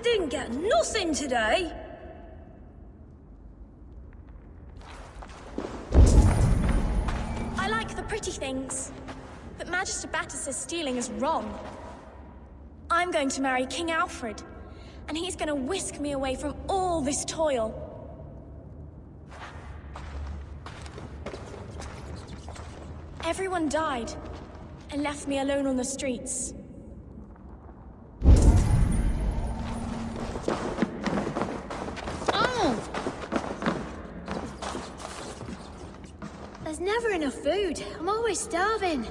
didn't get nothing today. I like the pretty things, but Magister Batter says stealing is wrong. I'm going to marry King Alfred, and he's going to whisk me away from all this toil. Everyone died, and left me alone on the streets. There's never enough food. I'm always starving.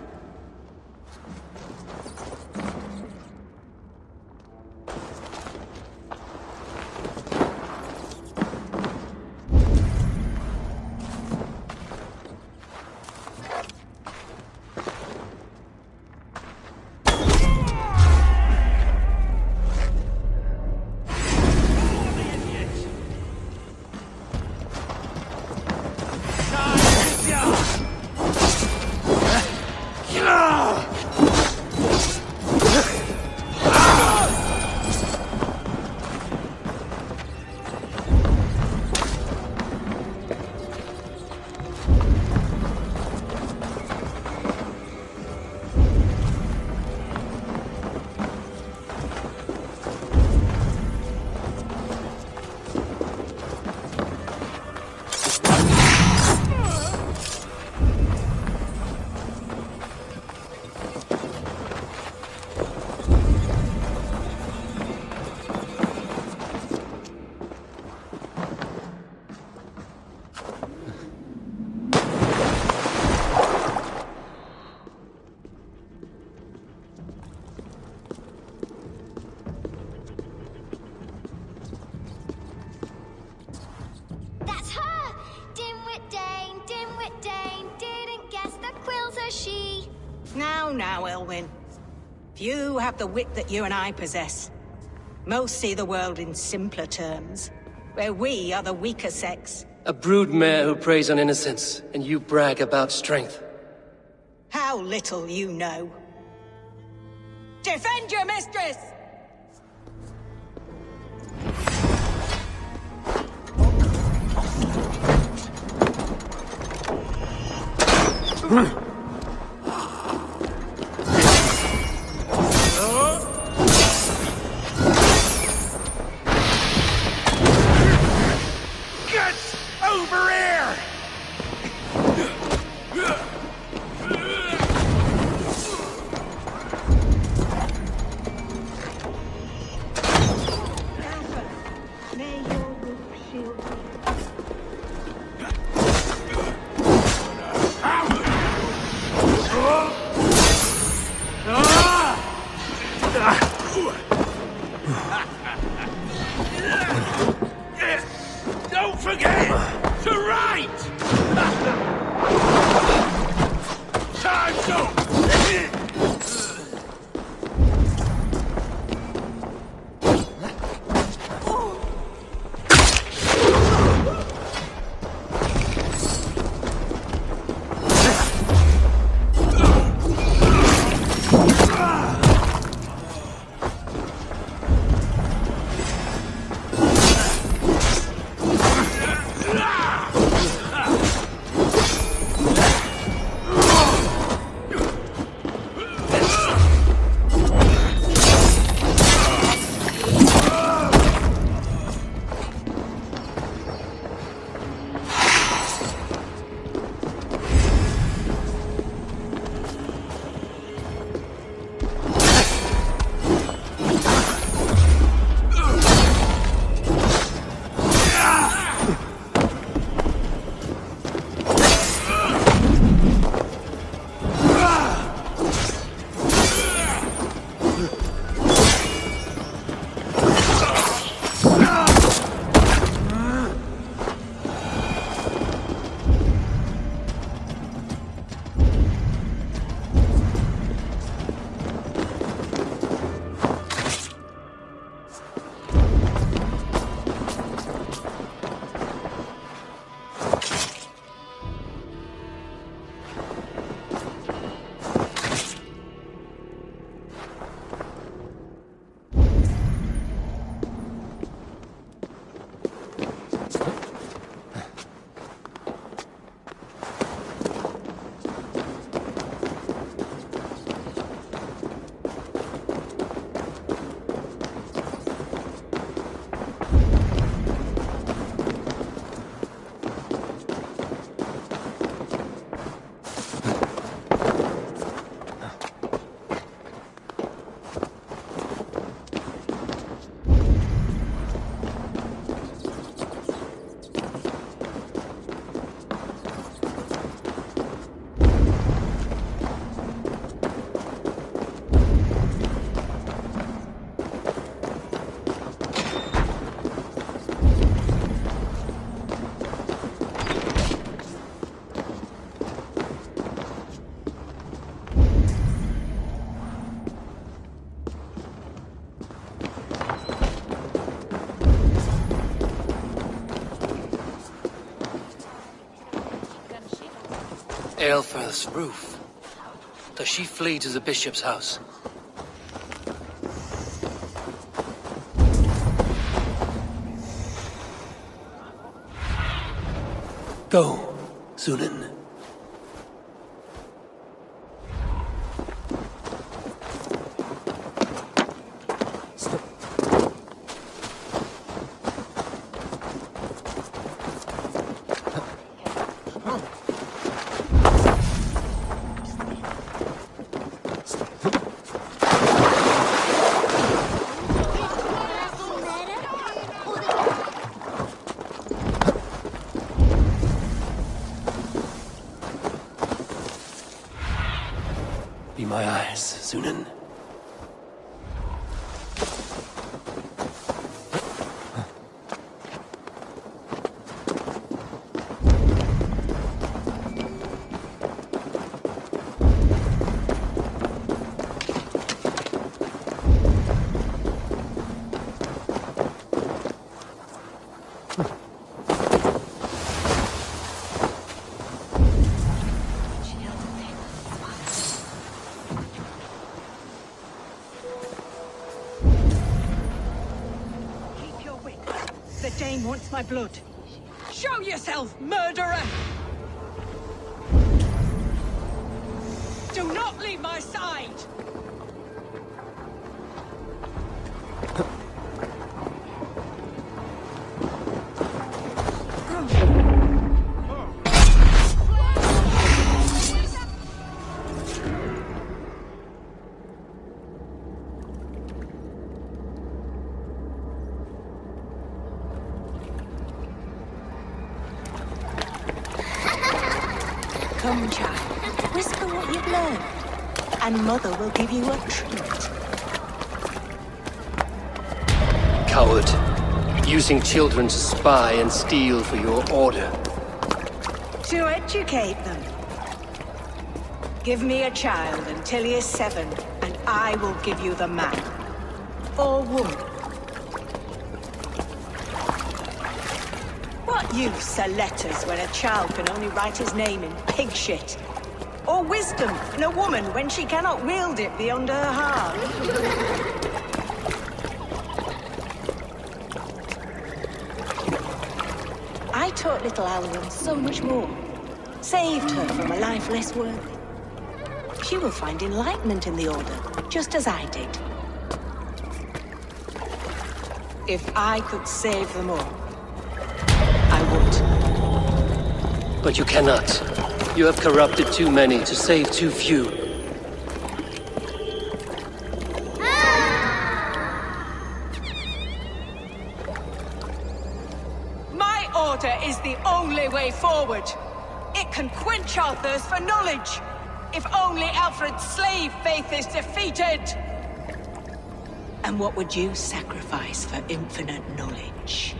Now, Elwyn. Few have the wit that you and I possess. Most see the world in simpler terms, where we are the weaker sex. A broodmare who preys on innocence, and you brag about strength. How little you know. Defend your mistress! Aelfirth's roof. Does she flee to the bishop's house? Go, Sunan. Be my eyes, Sunan. The Dane wants my blood. Show yourself, murderer! Do not leave my side! Come, child. Whisper what you've learned, and Mother will give you a treat. Coward. Using children to spy and steal for your order. To educate them. Give me a child until he is 7, and I will give you the man. Or woman. What use are letters when a child can only write his name in pig shit? Or wisdom in a woman when she cannot wield it beyond her heart? I taught little Alwyn so much more. Saved her from a life less worthy. She will find enlightenment in the Order, just as I did. If I could save them all, I would. But you cannot. You have corrupted too many to save too few. My order is the only way forward. It can quench our thirst for knowledge. If only Alfred's slave faith is defeated. And what would you sacrifice for infinite knowledge?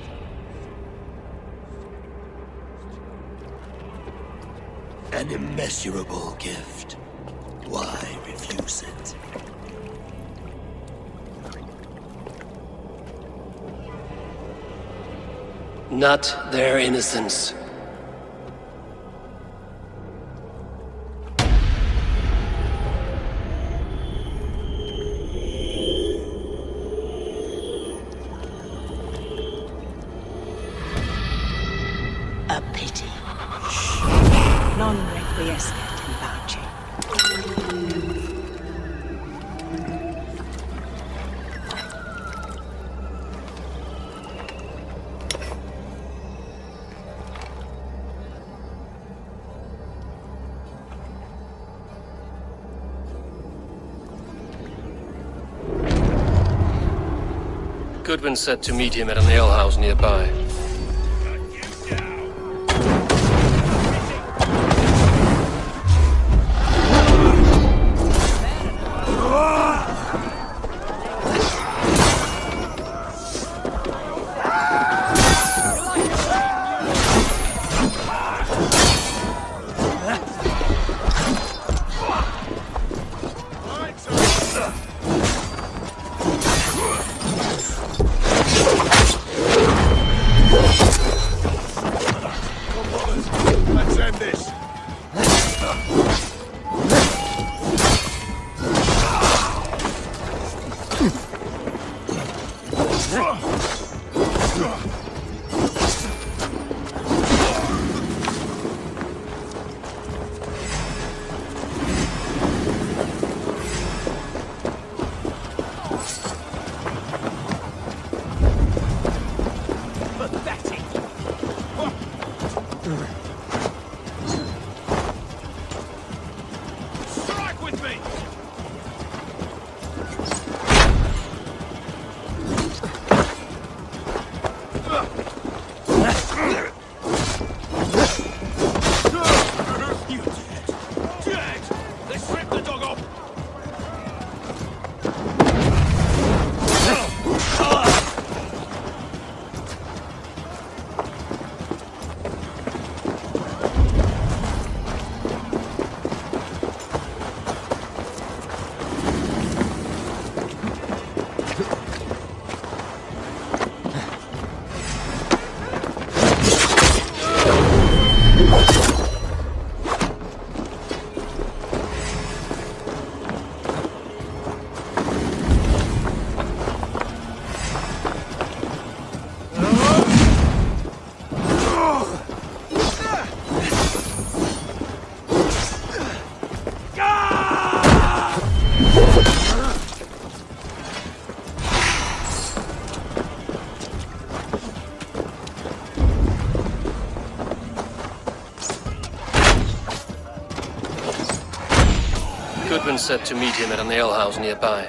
An immeasurable gift. Why refuse it? Not their innocence. A pity. Non requiescat in pace. Goodwin said to meet him at an alehouse nearby. Strike with me! You dead! Dead! Let's strip the dog off! Goodwin said to meet him at an alehouse nearby.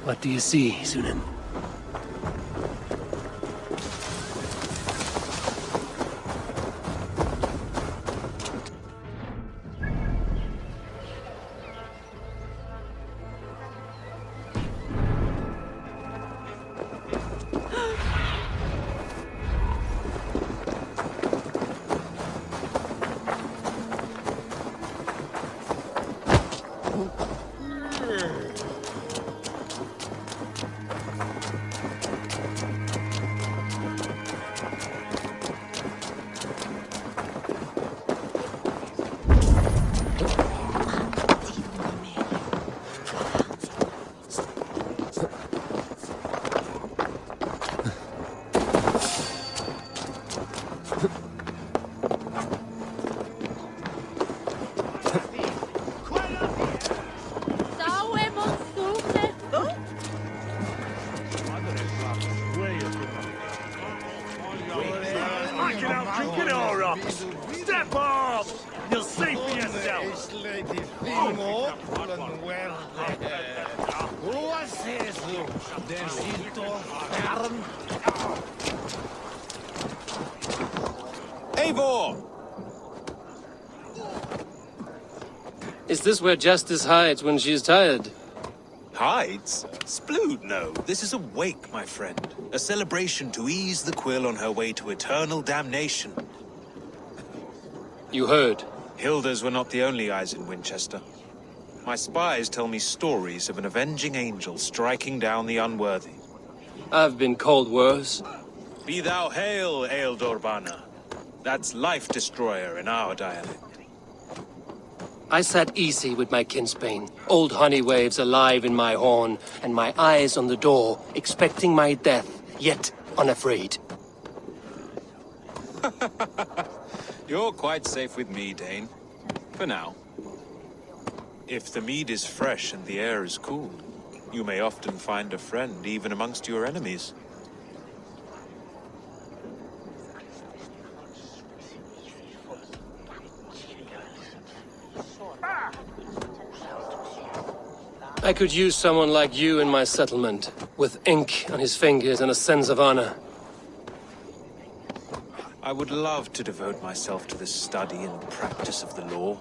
What do you see, Sunan? Step off! You'll see for yourself! Eivor! Is this where Justice hides when she's tired? Hides? Splood, no. This is a wake, my friend. A celebration to ease the quill on her way to eternal damnation. You heard. Hilda's were not the only eyes in Winchester. My spies tell me stories of an avenging angel striking down the unworthy. I've been called worse. Be thou hail, Ealdor Bana. That's Life Destroyer in our dialect. I sat easy with my kinsbane, old honey waves alive in my horn, and my eyes on the door, expecting my death, yet unafraid. You're quite safe with me, Dane. For now. If the mead is fresh and the air is cool, you may often find a friend even amongst your enemies. I could use someone like you in my settlement, with ink on his fingers and a sense of honor. I would love to devote myself to the study and practice of the law.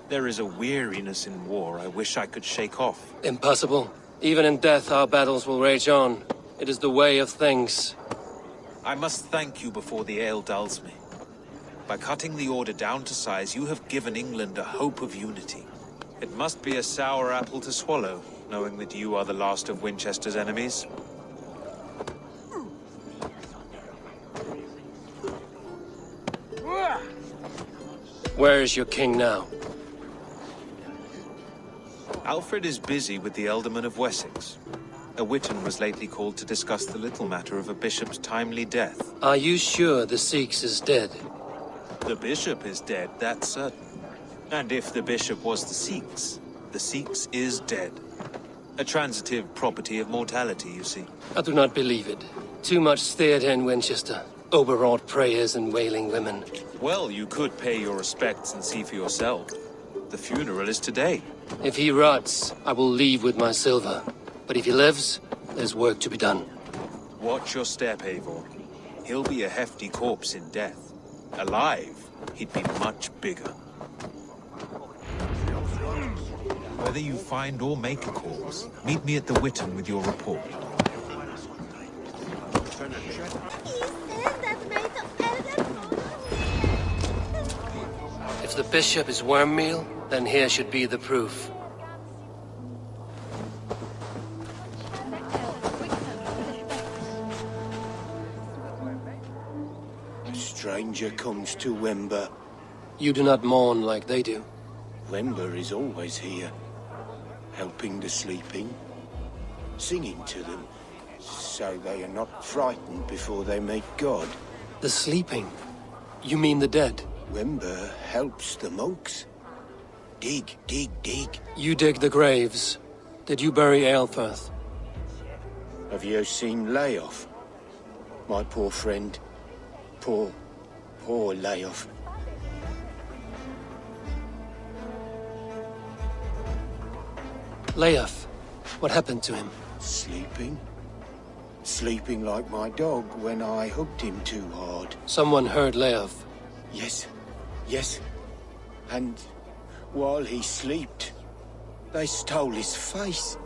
There is a weariness in war I wish I could shake off. Impossible. Even in death, our battles will rage on. It is the way of things. I must thank you before the ale dulls me. By cutting the order down to size, you have given England a hope of unity. It must be a sour apple to swallow, knowing that you are the last of Winchester's enemies. Where is your king now? Alfred is busy with the Ealdorman of Wessex. A Witan was lately called to discuss the little matter of a bishop's timely death. Are you sure the Sikhs is dead? The bishop is dead, that's certain. And if the bishop was the Sikhs is dead. A transitive property of mortality, you see. I do not believe it. Too much theatre in Winchester. Overwrought prayers and wailing women. Well, you could pay your respects and see for yourself. The funeral is today. If he rots, I will leave with my silver. But if he lives, there's work to be done. Watch your step, Eivor. He'll be a hefty corpse in death. Alive, he'd be much bigger. Whether you find or make a corpse, meet me at the Witan with your report. If the bishop is worm meal, then here should be the proof. A stranger comes to Wember. You do not mourn like they do. Wember is always here, helping the sleeping, singing to them, so they are not frightened before they meet God. The sleeping? You mean the dead? Wember helps the monks. Dig, dig, dig. You dig the graves. Did you bury Aelfirth? Have you seen Layoff? My poor friend. Poor Layoff. Leof, what happened to him? Sleeping? Sleeping like my dog when I hugged him too hard. Someone heard Leof. Yes. And while he slept, they stole his face.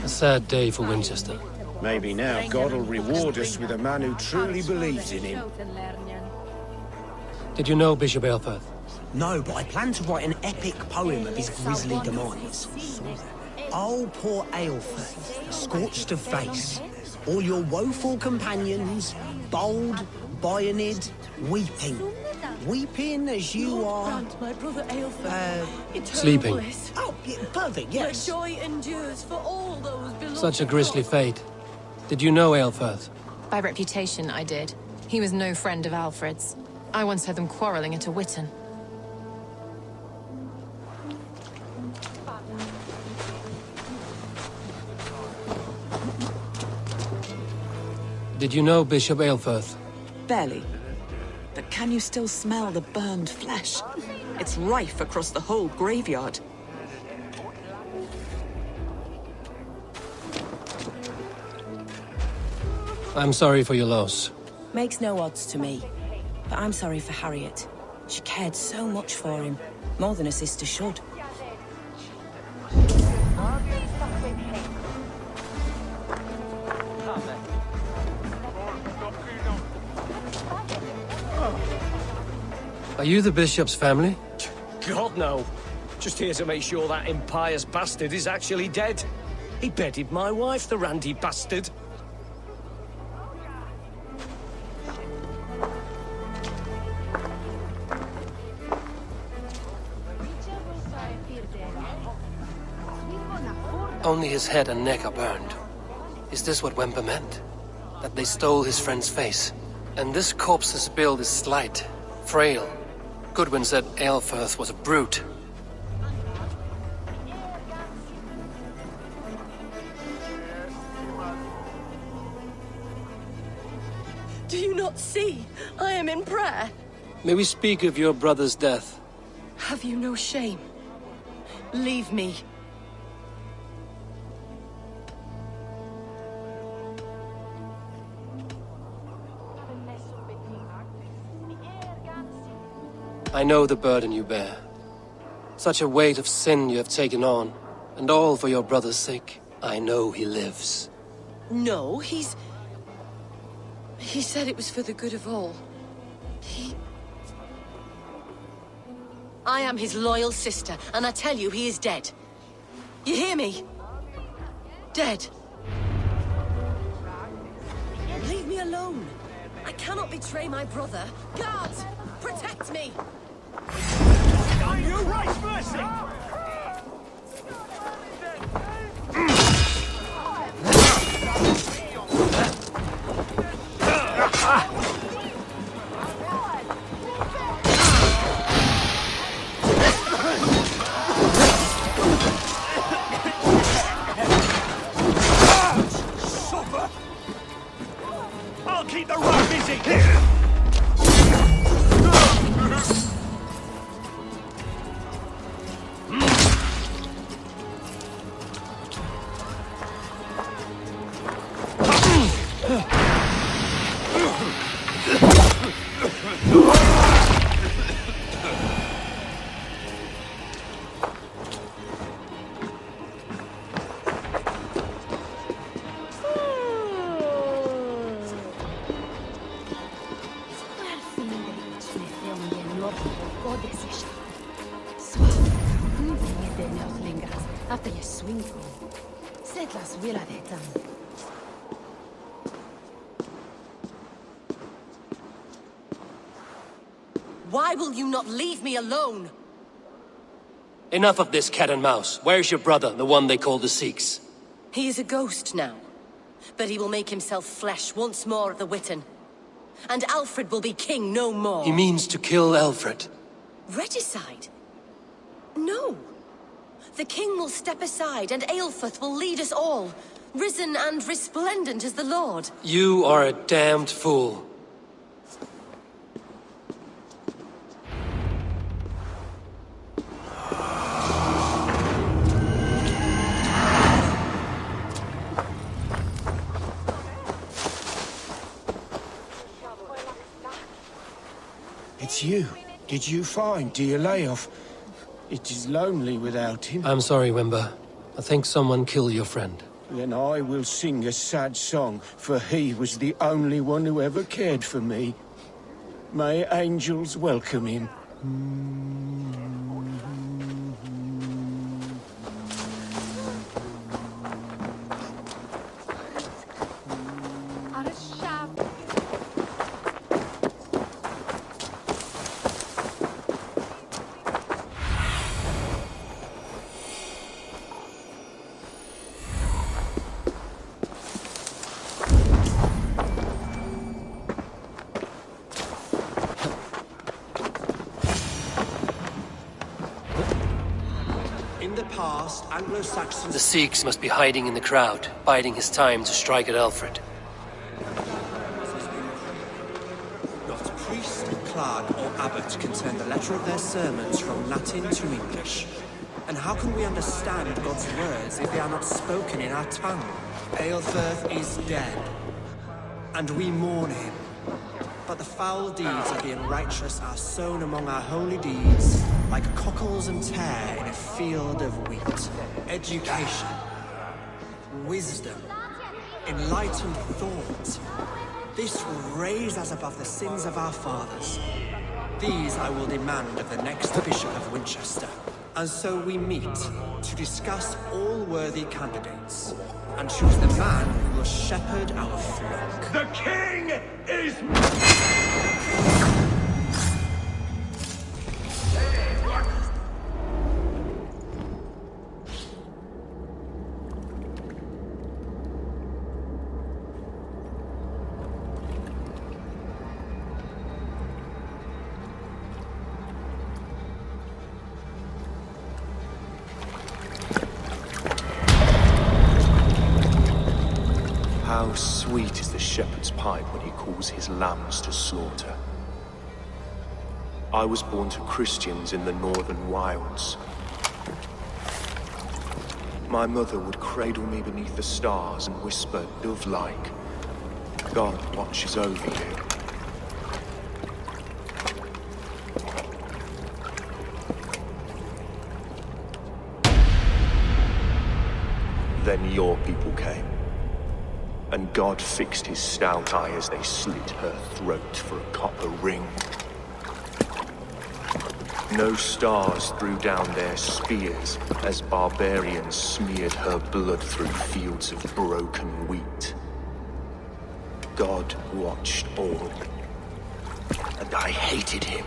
A sad day for Winchester. Maybe now God will reward us with a man who truly believes in him. Did you know Bishop Aelfirth? No, but I plan to write an epic poem of his grisly demise. Oh, poor Aelfirth, scorched of face. All your woeful companions, bold, Bionid, weeping. Weeping as you are... my brother Aelfirth. Sleeping. Oh, yeah, perfect, yes. Joy endures for all those beloved. Such a grisly fate. Did you know Aelfirth? By reputation, I did. He was no friend of Alfred's. I once heard them quarreling at a Witan. Did you know Bishop Aelfirth? Barely. But can you still smell the burned flesh? It's rife across the whole graveyard. I'm sorry for your loss. Makes no odds to me. But I'm sorry for Harriet. She cared so much for him. More than a sister should. Are you the bishop's family? God, no. Just here to make sure that impious bastard is actually dead. He bedded my wife, the randy bastard. Only his head and neck are burned. Is this what Wemper meant? That they stole his friend's face? And this corpse's build is slight, frail. Goodwin said Aelfirth was a brute. Do you not see? I am in prayer. May we speak of your brother's death? Have you no shame? Leave me. I know the burden you bear. Such a weight of sin you have taken on, and all for your brother's sake. I know he lives. No, He said it was for the good of all. I am his loyal sister, and I tell you, he is dead. You hear me? Dead. Leave me alone. I cannot betray my brother. Guards, protect me! You race mercy! Suffer! I'll keep the road busy! Why will you not leave me alone? Enough of this cat and mouse. Where's your brother, the one they call the Sikhs? He is a ghost now, but he will make himself flesh once more at the Witten. And Alfred will be king no more. He means to kill Alfred. Regicide? No. The king will step aside and Aelfirth will lead us all, risen and resplendent as the Lord. You are a damned fool. It's you. Did you find dear Layoff? It is lonely without him. I'm sorry, Wember. I think someone killed your friend. Then I will sing a sad song, for he was the only one who ever cared for me. May angels welcome him. The Sikhs must be hiding in the crowd, biding his time to strike at Alfred. Not priest, clerk, or abbot can turn the letter of their sermons from Latin to English. And how can we understand God's words if they are not spoken in our tongue? Aelfirth is dead, and we mourn him. But the foul deeds of the unrighteous are sown among our holy deeds, like cockles and tare in a field of wheat. Education, wisdom, enlightened thought. This will raise us above the sins of our fathers. These I will demand of the next Bishop of Winchester. And so we meet to discuss all worthy candidates and choose the man who will shepherd our flock. The king is... How sweet is the shepherd's pipe when he calls his lambs to slaughter. I was born to Christians in the northern wilds. My mother would cradle me beneath the stars and whisper, dove-like, God watches over you. Then your people came, and God fixed his stout eye as they slit her throat for a copper ring. No stars threw down their spears as barbarians smeared her blood through fields of broken wheat. God watched all, and I hated him.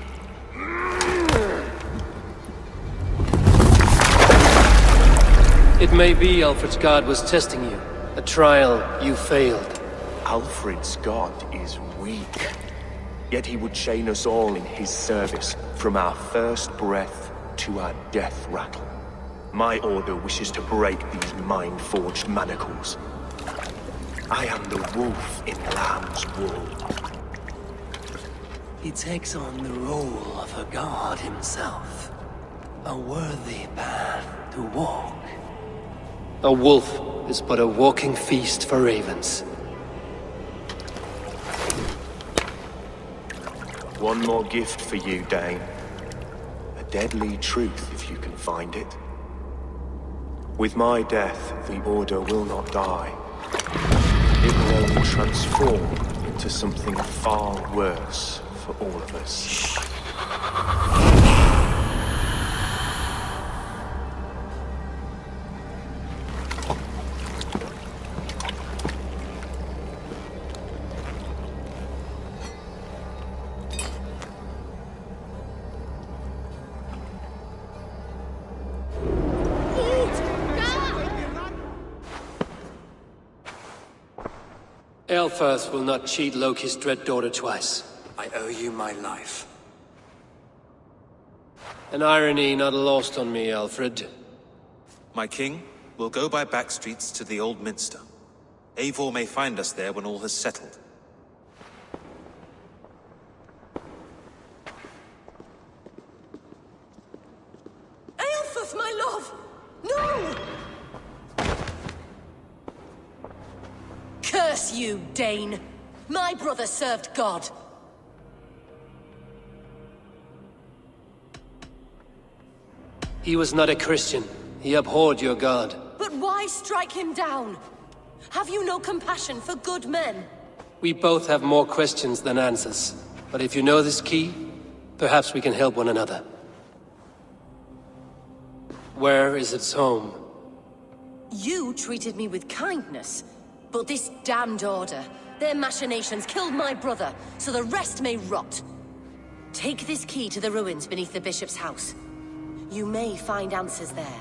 It may be Alfred's god was testing you. A trial you failed. Alfred's god is weak. Yet he would chain us all in his service, from our first breath to our death rattle. My order wishes to break these mind-forged manacles. I am the wolf in lamb's wool. He takes on the role of a god himself. A worthy path to walk. A wolf is but a walking feast for ravens. One more gift for you, Dane. A deadly truth, if you can find it. With my death, the Order will not die. It will only transform into something far worse for all of us. Aelfirth will not cheat Loki's dread daughter twice. I owe you my life. An irony not lost on me, Alfred. My king, we'll go by back streets to the Old Minster. Eivor may find us there when all has settled. Aelfirth, my love! No! Curse you, Dane! My brother served God. He was not a Christian. He abhorred your god. But why strike him down? Have you no compassion for good men? We both have more questions than answers. But if you know this key, perhaps we can help one another. Where is its home? You treated me with kindness. But this damned Order, their machinations killed my brother, so the rest may rot. Take this key to the ruins beneath the bishop's house. You may find answers there.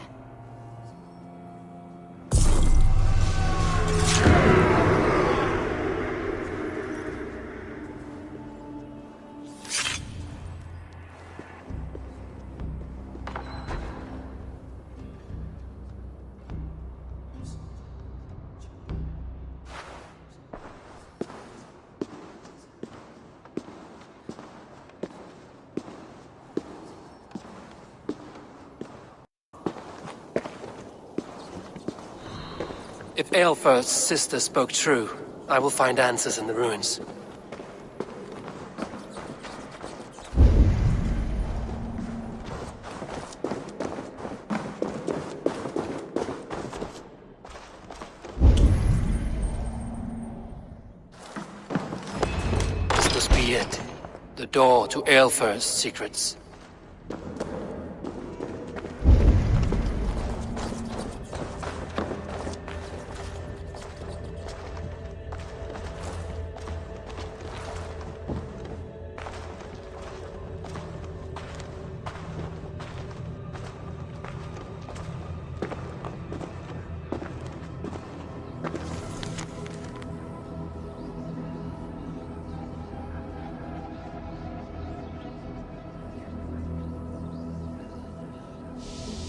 If Aelfirth's sister spoke true, I will find answers in the ruins. This must be it. The door to Aelfirth's secrets.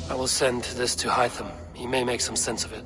I will send this to Hytham. He may make some sense of it.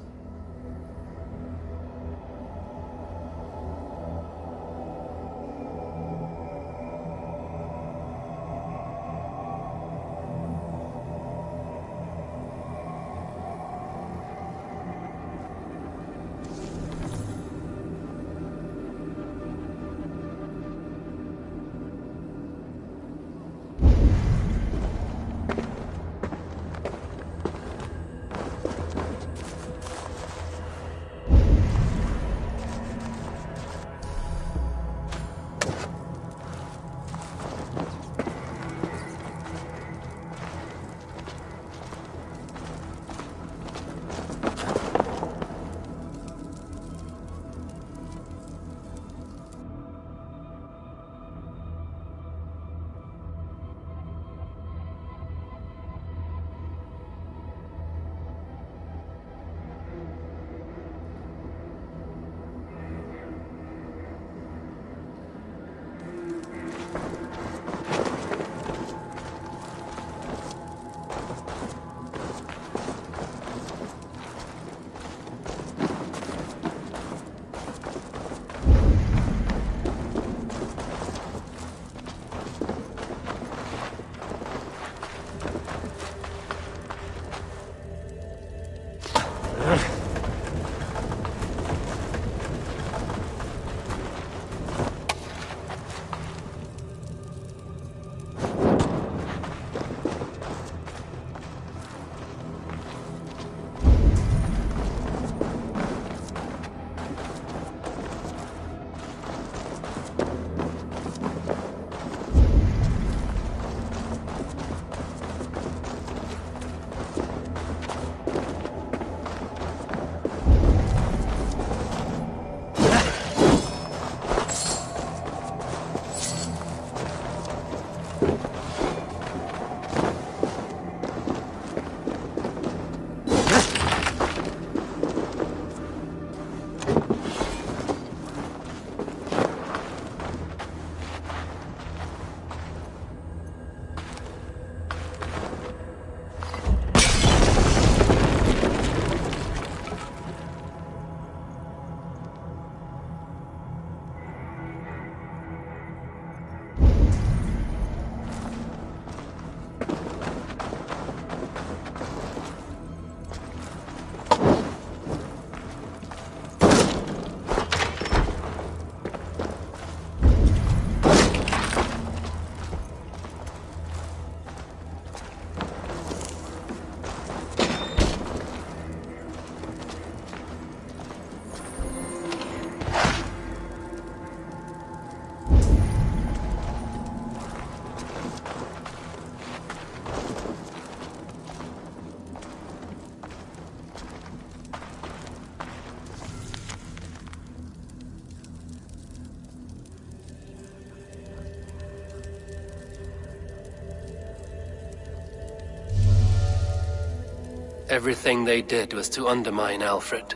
Everything they did was to undermine Alfred.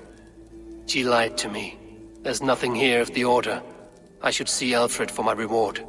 She lied to me. There's nothing here of the Order. I should see Alfred for my reward.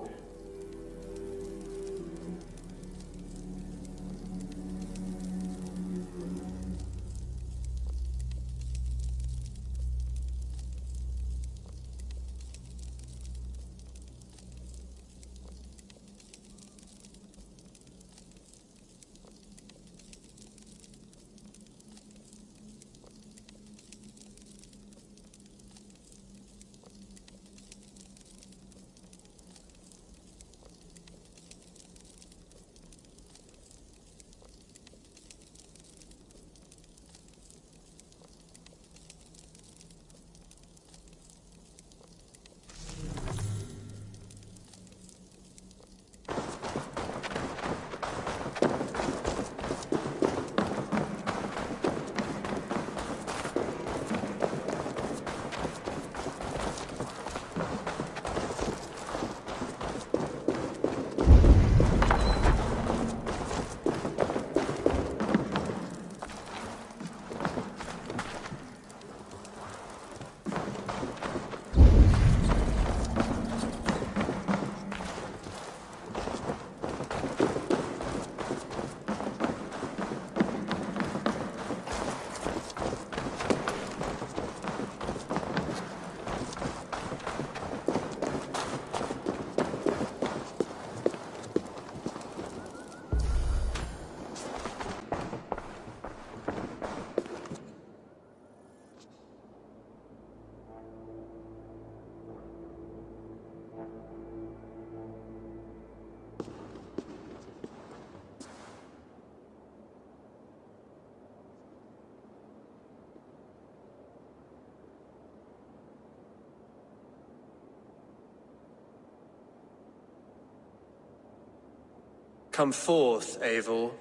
Come forth, Eivor.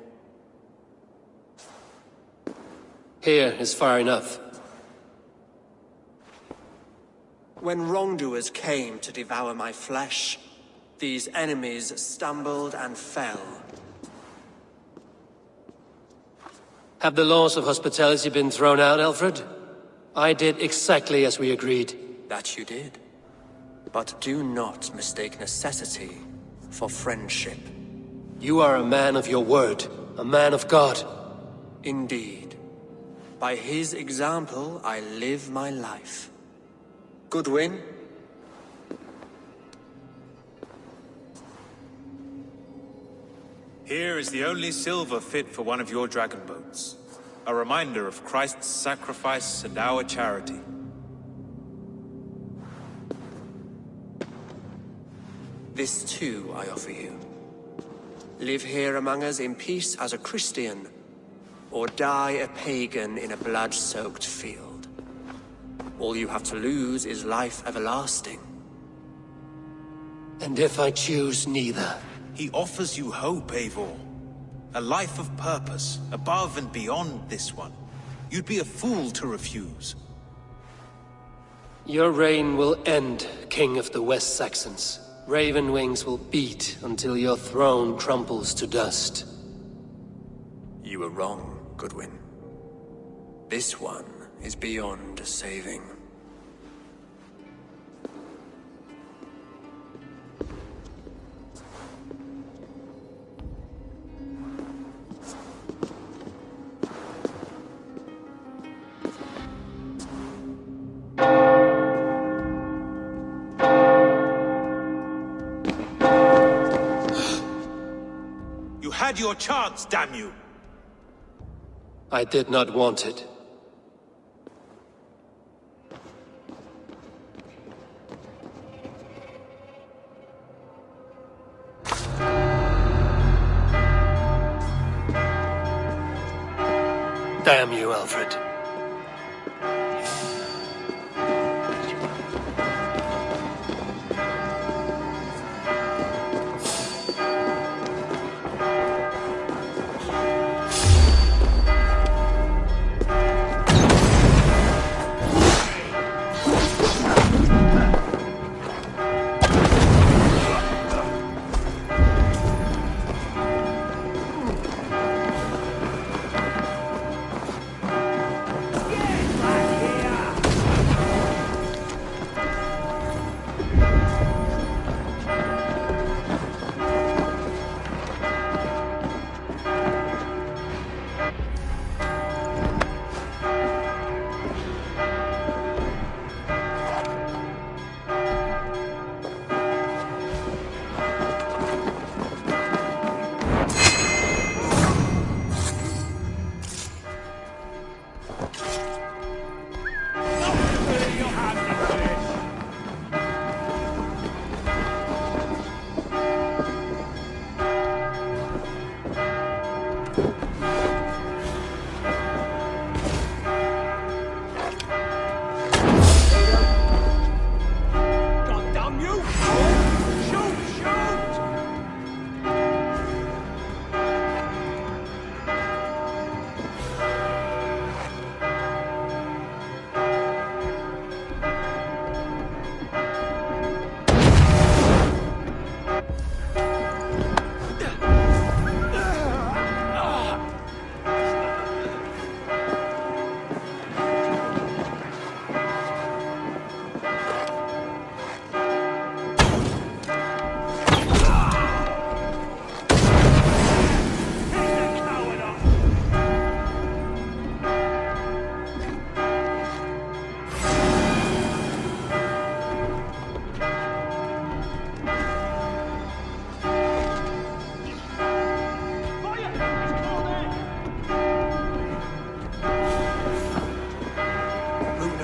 Here is far enough. When wrongdoers came to devour my flesh, these enemies stumbled and fell. Have the laws of hospitality been thrown out, Alfred? I did exactly as we agreed. That you did. But do not mistake necessity for friendship. You are a man of your word, a man of God. Indeed. By his example, I live my life. Goodwin? Here is the only silver fit for one of your dragon boats. A reminder of Christ's sacrifice and our charity. This too I offer you. Live here among us in peace as a Christian, or die a pagan in a blood-soaked field. All you have to lose is life everlasting. And if I choose neither? He offers you hope, Eivor. A life of purpose, above and beyond this one. You'd be a fool to refuse. Your reign will end, King of the West Saxons. Raven wings will beat until your throne tramples to dust. You were wrong, Goodwin. This one is beyond saving. Had your chance, damn you! I did not want it. Damn you, Alfred.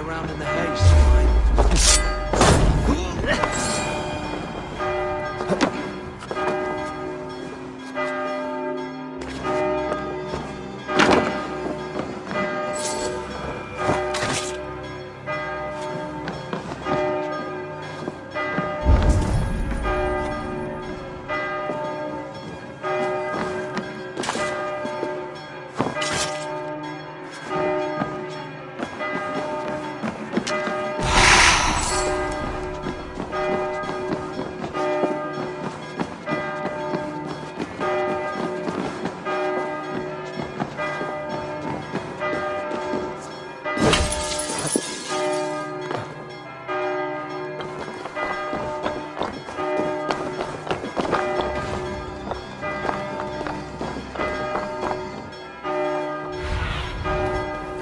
around in the haze.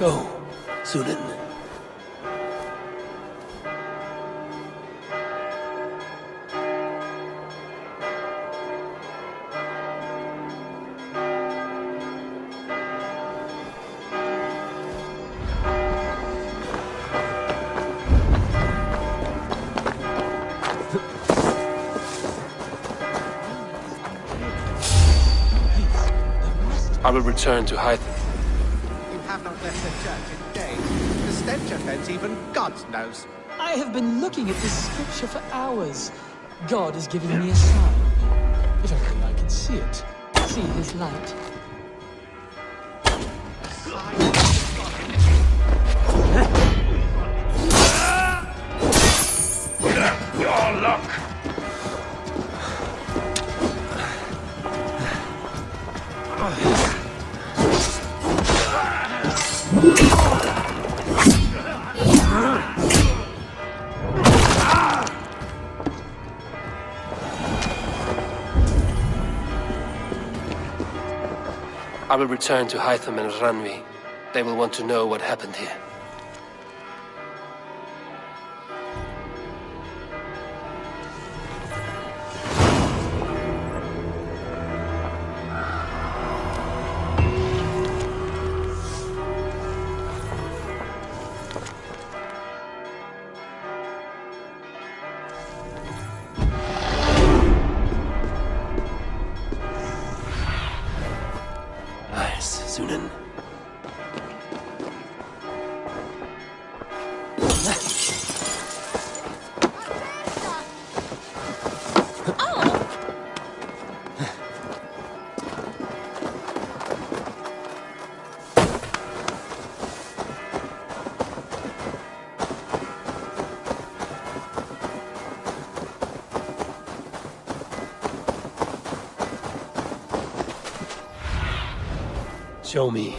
Go, Sunan. I will return to Hythe. You have not left the church in days. The stench offends even God knows. I have been looking at this scripture for hours. God is giving me a sign. If only I can see it. See his light. Your luck! I will return to Hytham and Ranvi. They will want to know what happened here. Sunan. Show me